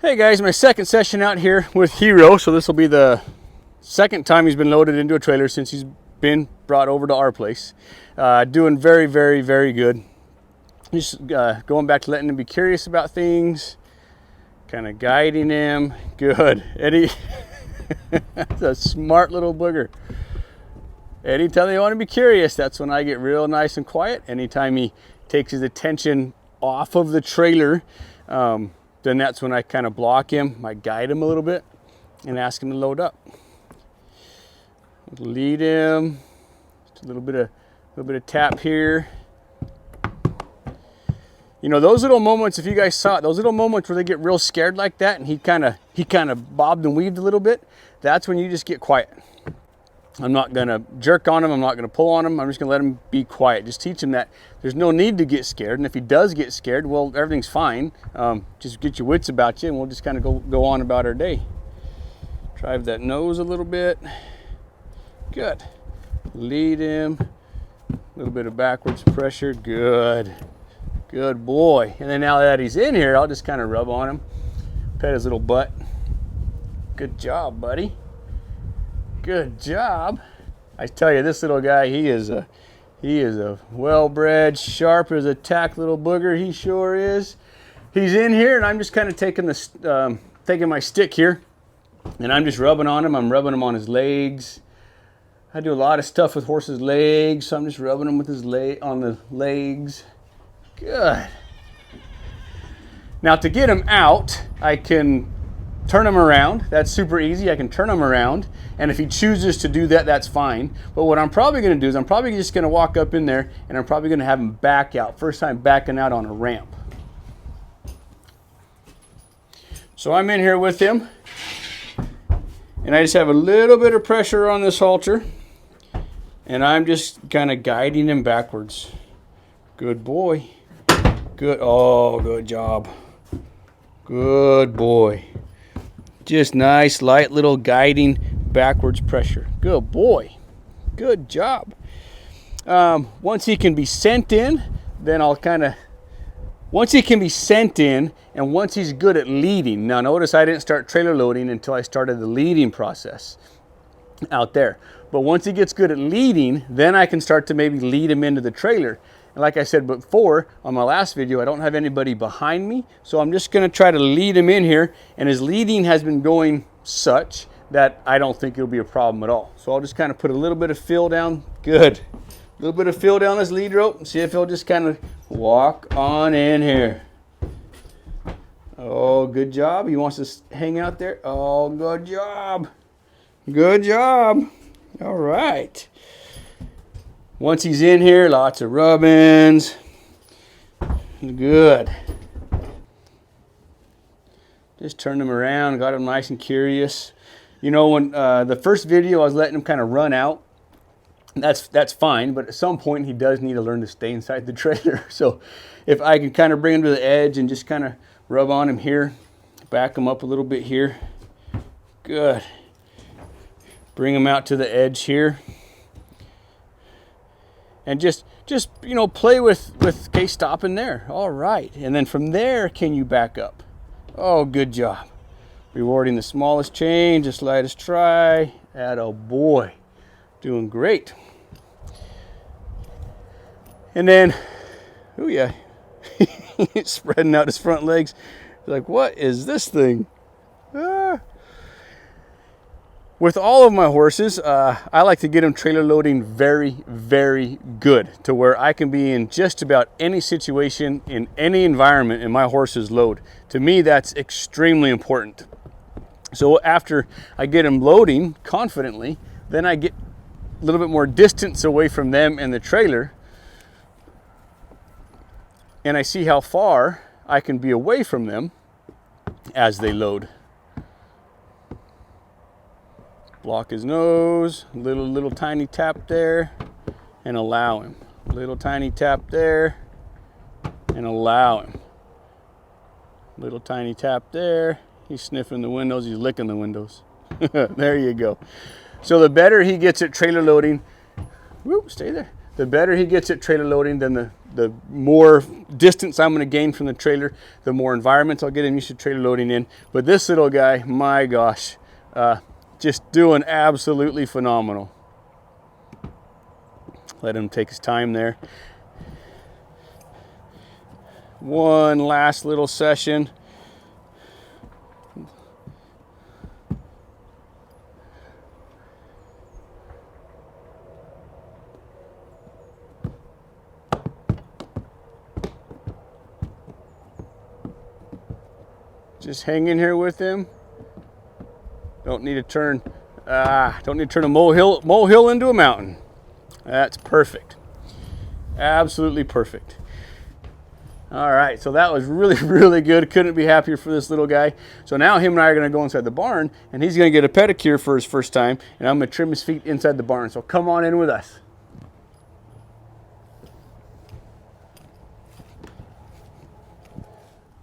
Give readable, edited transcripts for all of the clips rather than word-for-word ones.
Hey guys, my second session out here with Hero. So this will be the second time he's been loaded into a trailer since he's been brought over to our place. Doing very, very, very good. Just going back to letting him be curious about things, kind of guiding him. Good. Eddie, that's a smart little booger. Anytime they want to be curious, that's when I get real nice and quiet. Anytime he takes his attention off of the trailer, then that's when I kind of block him, I guide him a little bit and ask him to load up. Lead him, just a little bit of tap here. You know, those little moments, if you guys saw it, those little moments where they get real scared like that and he kind of bobbed and weaved a little bit, that's when you just get quiet. I'm not gonna jerk on him, I'm not gonna pull on him, I'm just gonna let him be quiet. Just teach him that there's no need to get scared, and if he does get scared, well, everything's fine. Just get your wits about you and we'll just kind of go on about our day. Drive that nose a little bit. Good. Lead him. A little bit of backwards pressure. Good. Good boy. And then now that he's in here, I'll just kind of rub on him, pet his little butt. Good job, buddy. Good job. I tell you, this little guy, he is a well-bred, sharp as a tack little booger. He sure is. He's in here, and I'm just kind of taking my stick here, and I'm just rubbing on him. I'm rubbing him on his legs. I do a lot of stuff with horses' legs, so I'm just rubbing him with his on the legs. Good. Now to get him out, I can turn him around. That's super easy. I can turn him around, and if he chooses to do that, that's fine. But what I'm probably going to do is I'm probably just going to walk up in there, and I'm probably going to have him back out. First time backing out on a ramp. So I'm in here with him, and I just have a little bit of pressure on this halter, and I'm just kind of guiding him backwards. Good boy. Good. Oh, good job. Good boy. Just nice, light little guiding backwards pressure. Good boy. Good job. Once he can be sent in, then once he can be sent in, and once he's good at leading. Now notice I didn't start trailer loading until I started the leading process out there. But once he gets good at leading, then I can start to maybe lead him into the trailer. And like I said before, on my last video, I don't have anybody behind me, so I'm just going to try to lead him in here, and his leading has been going such that I don't think it'll be a problem at all. So I'll just kind of put a little bit of fill down. Good. A little bit of fill down this lead rope and see if he'll just kind of walk on in here. Oh, good job. He wants to hang out there. Oh, good job. Good job. All right. Once he's in here, lots of rubbings. Good. Just turned him around, got him nice and curious. You know, when the first video I was letting him kind of run out, that's fine, but at some point he does need to learn to stay inside the trailer. So if I can kind of bring him to the edge and just kind of rub on him here, back him up a little bit here. Good. Bring him out to the edge here. And just you know, play with okay, stopping there. All right. And then from there, can you back up? Oh, good job. Rewarding the smallest change, the slightest try. Atta boy. Doing great. And then, oh yeah, spreading out his front legs. Like, what is this thing? Ah. With all of my horses, I like to get them trailer loading very, very good to where I can be in just about any situation, in any environment, and my horses load. To me, that's extremely important. So after I get them loading confidently, then I get a little bit more distance away from them and the trailer, and I see how far I can be away from them as they load. Block his nose, little tiny tap there, and allow him. Little tiny tap there, and allow him. Little tiny tap there. He's sniffing the windows, he's licking the windows. There you go. So the better he gets at trailer loading, whoop, stay there. The better he gets at trailer loading, then the more distance I'm going to gain from the trailer, the more environments I'll get him used to trailer loading in. But this little guy, my gosh, just doing absolutely phenomenal. Let him take his time there. One last little session. Just hang in here with him. Don't need to turn a molehill into a mountain. That's perfect. Absolutely perfect. All right, so that was really, really good. Couldn't be happier for this little guy. So now him and I are going to go inside the barn, and he's going to get a pedicure for his first time, and I'm going to trim his feet inside the barn. So come on in with us.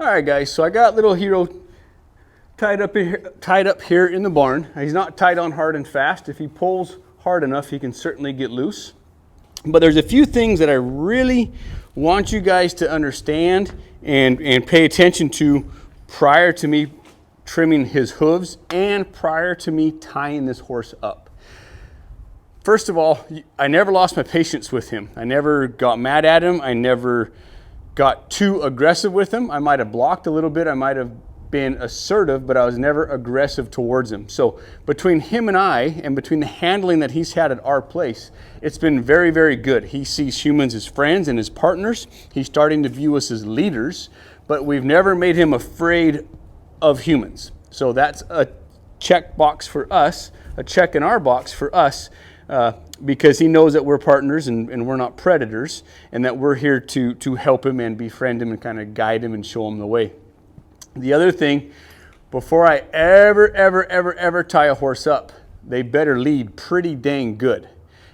All right, guys, so I got little Hero tied up here in the barn. He's not tied on hard and fast. If he pulls hard enough, he can certainly get loose. But there's a few things that I really want you guys to understand and pay attention to prior to me trimming his hooves and prior to me tying this horse up. First of all, I never lost my patience with him. I never got mad at him. I never got too aggressive with him. I might have blocked a little bit. I might have been assertive, but I was never aggressive towards him. So between him and I, and between the handling that he's had at our place, it's been very, very good. He sees humans as friends and as partners. He's starting to view us as leaders, but we've never made him afraid of humans. So that's a check box for us, a check in our box for us, because he knows that we're partners and we're not predators, and that we're here to help him and befriend him and kind of guide him and show him the way. The other thing, before I ever tie a horse up, they better lead pretty dang good.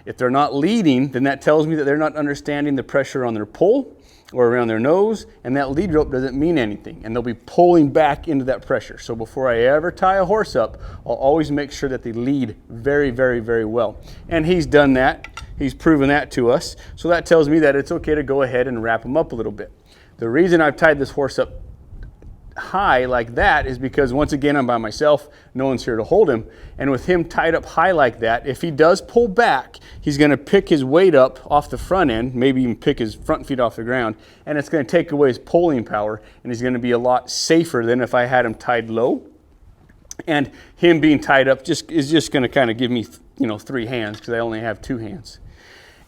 If they're not leading, then that tells me that they're not understanding the pressure on their poll or around their nose, and that lead rope doesn't mean anything, and they'll be pulling back into that pressure. So before I ever tie a horse up, I'll always make sure that they lead very, very, very well. And he's done that. He's proven that to us. So that tells me that it's okay to go ahead and wrap him up a little bit. The reason I've tied this horse up high like that is because, once again, I'm by myself. No one's here to hold him. And with him tied up high like that, if he does pull back, he's going to pick his weight up off the front end, maybe even pick his front feet off the ground, and it's going to take away his pulling power, and he's going to be a lot safer than if I had him tied low. And him being tied up is just going to kind of give me, 3 hands, because I only have 2 hands.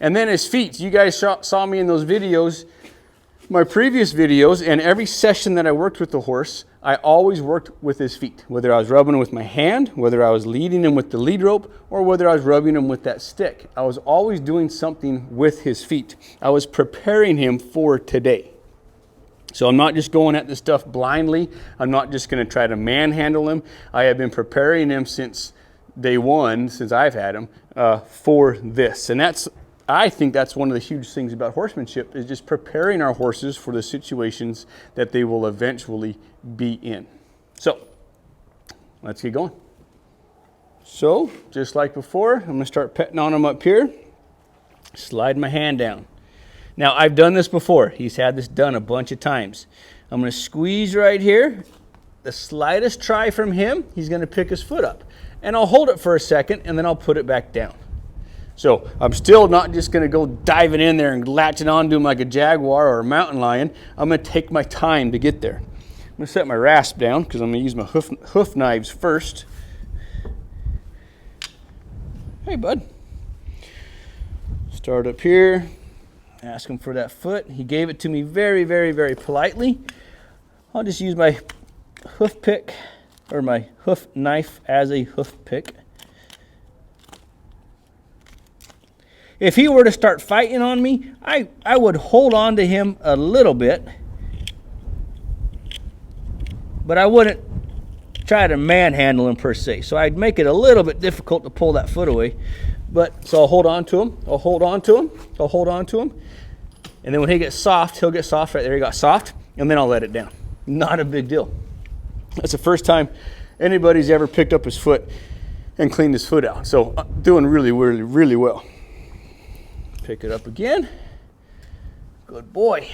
And then his feet. You guys saw me in those videos, my previous videos, and every session that I worked with the horse, I always worked with his feet. Whether I was rubbing him with my hand, whether I was leading him with the lead rope, or whether I was rubbing him with that stick. I was always doing something with his feet. I was preparing him for today. So I'm not just going at this stuff blindly. I'm not just going to try to manhandle him. I have been preparing him since day one, since I've had him, for this. And I think that's one of the huge things about horsemanship, is just preparing our horses for the situations that they will eventually be in. So let's get going. So just like before, I'm going to start petting on him up here. Slide my hand down. Now, I've done this before. He's had this done a bunch of times. I'm going to squeeze right here. The slightest try from him, he's going to pick his foot up. And I'll hold it for a second, and then I'll put it back down. So I'm still not just going to go diving in there and latching onto him like a jaguar or a mountain lion. I'm going to take my time to get there. I'm going to set my rasp down, because I'm going to use my hoof knives first. Hey, bud. Start up here. Ask him for that foot. He gave it to me very, very, very politely. I'll just use my hoof pick, or my hoof knife as a hoof pick. If he were to start fighting on me, I would hold on to him a little bit, but I wouldn't try to manhandle him per se. So I'd make it a little bit difficult to pull that foot away. So I'll hold on to him, I'll hold on to him, I'll hold on to him. And then when he gets soft, he'll get soft. Right there, he got soft, and then I'll let it down. Not a big deal. That's the first time anybody's ever picked up his foot and cleaned his foot out. So doing really, really, really well. Pick it up again. Good boy.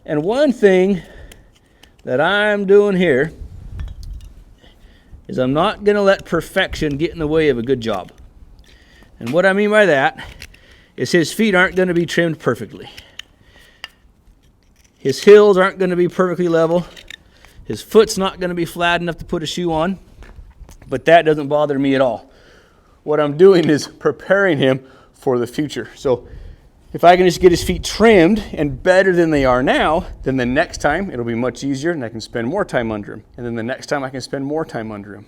And one thing that I'm doing here is I'm not going to let perfection get in the way of a good job. And what I mean by that is his feet aren't going to be trimmed perfectly. His heels aren't going to be perfectly level. His foot's not going to be flat enough to put a shoe on. But that doesn't bother me at all. What I'm doing is preparing him for the future. So if I can just get his feet trimmed and better than they are now, then the next time it'll be much easier and I can spend more time under him. And then the next time I can spend more time under him.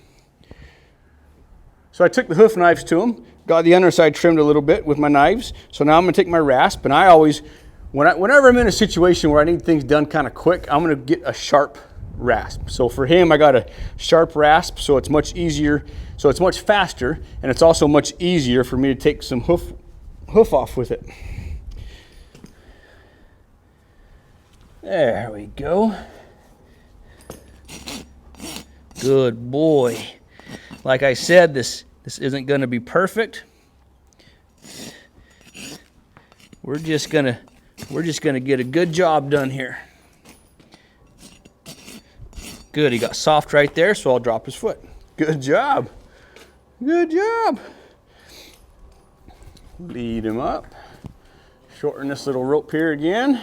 So I took the hoof knives to him, got the underside trimmed a little bit with my knives. So now I'm going to take my rasp, and I always, whenever I'm in a situation where I need things done kind of quick, I'm going to get a sharp rasp. So for him, I got a sharp rasp, so it's much easier, so it's much faster, and it's also much easier for me to take some hoof off with it. There we go. Good boy. Like I said, this isn't going to be perfect. We're just gonna get a good job done here. Good, he got soft right there, so I'll drop his foot. Good job. Good job. Lead him up. Shorten this little rope here again.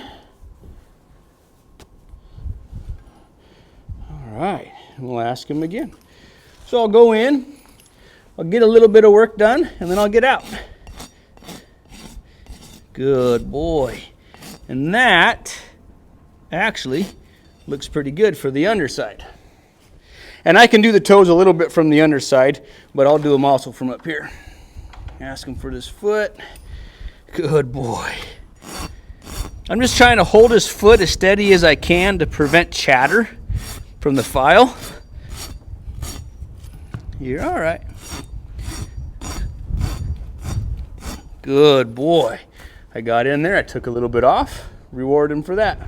All right, and we'll ask him again. So I'll go in, I'll get a little bit of work done, and then I'll get out. Good boy. And that actually looks pretty good for the underside. And I can do the toes a little bit from the underside, but I'll do them also from up here. Ask him for this foot. Good boy. I'm just trying to hold his foot as steady as I can to prevent chatter from the file. You're all right. Good boy. I got in there, I took a little bit off, reward him for that.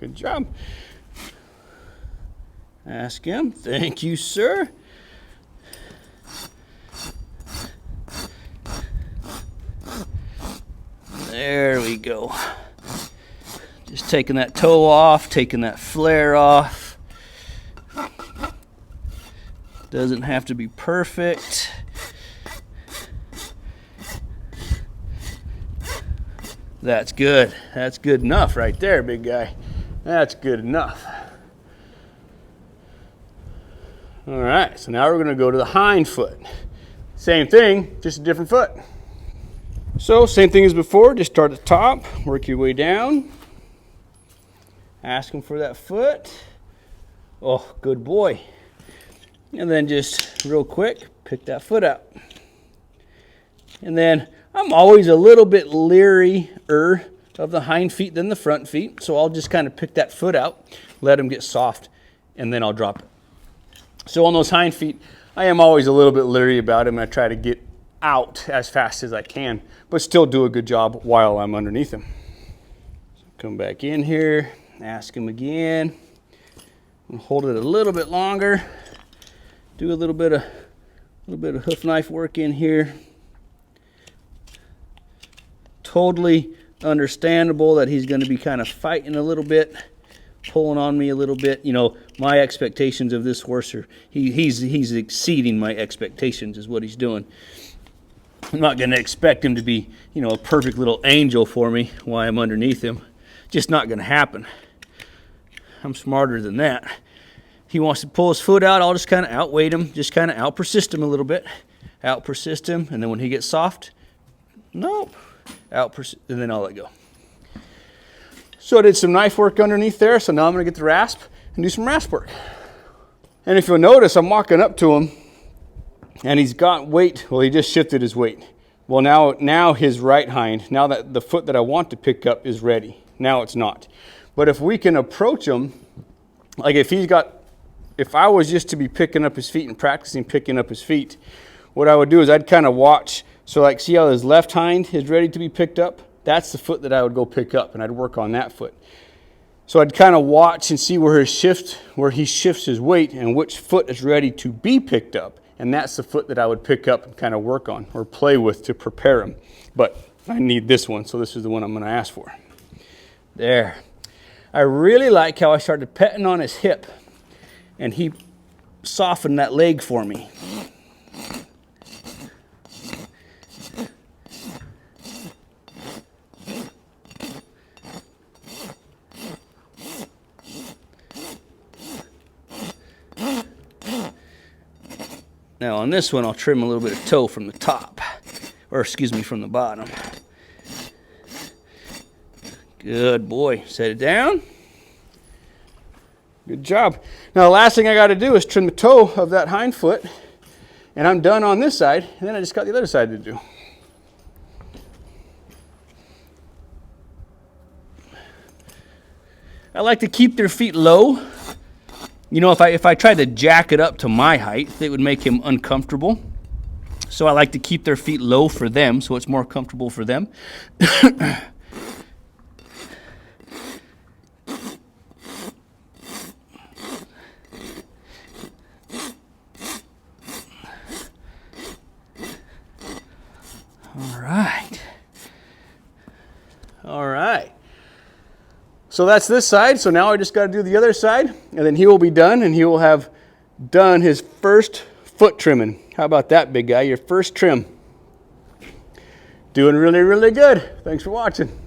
Good job. Ask him. Thank you, sir. There we go. Just taking that toe off, taking that flare off. Doesn't have to be perfect. That's good. That's good enough right there, big guy. That's good enough. All right, so now we're going to go to the hind foot. Same thing, just a different foot. So same thing as before, just start at the top, work your way down. Ask him for that foot. Oh, good boy. And then just real quick, pick that foot out. And then I'm always a little bit leery-er of the hind feet than the front feet. So I'll just kind of pick that foot out, let him get soft, and then I'll drop it. So on those hind feet, I am always a little bit leery about him. I try to get out as fast as I can, but still do a good job while I'm underneath him. So come back in here, ask him again. Hold it a little bit longer. Do a little bit of hoof knife work in here. Totally understandable that he's going to be kind of fighting a little bit, pulling on me a little bit. You know, my expectations of this horse are he's exceeding my expectations is what he's doing. I'm not going to expect him to be, you know, a perfect little angel for me while I'm underneath him. Just not going to happen. I'm smarter than that. He wants to pull his foot out, I'll just kind of outweight him, just kind of out-persist him a little bit. Out-persist him, and then when he gets soft, nope, out-persist, and then I'll let go. So I did some knife work underneath there, so now I'm going to get the rasp and do some rasp work. And if you'll notice, I'm walking up to him, and he's got weight. Well, he just shifted his weight. Well, now his right hind, now that the foot that I want to pick up is ready. Now it's not. But if we can approach him, like if I was just to be picking up his feet and practicing picking up his feet, what I would do is I'd kind of watch. So like, see how his left hind is ready to be picked up? That's the foot that I would go pick up, and I'd work on that foot. So I'd kind of watch and see where he shifts his weight and which foot is ready to be picked up. and that's the foot that I would pick up and kind of work on or play with to prepare him. But I need this one, so this is the one I'm going to ask for. There. I really like how I started petting on his hip, and he softened that leg for me. Now on this one, I'll trim a little bit of toe from the top, or excuse me, from the bottom. Good boy. Set it down. Good job. Now the last thing I got to do is trim the toe of that hind foot, and I'm done on this side, and then I just got the other side to do. I like to keep their feet low. You know, if I tried to jack it up to my height, it would make him uncomfortable. So I like to keep their feet low for them, so it's more comfortable for them. All right. So that's this side. So now I just got to do the other side, and then he will be done, and he will have done his first foot trimming. How about that, big guy? Your first trim. Doing really, really good. Thanks for watching.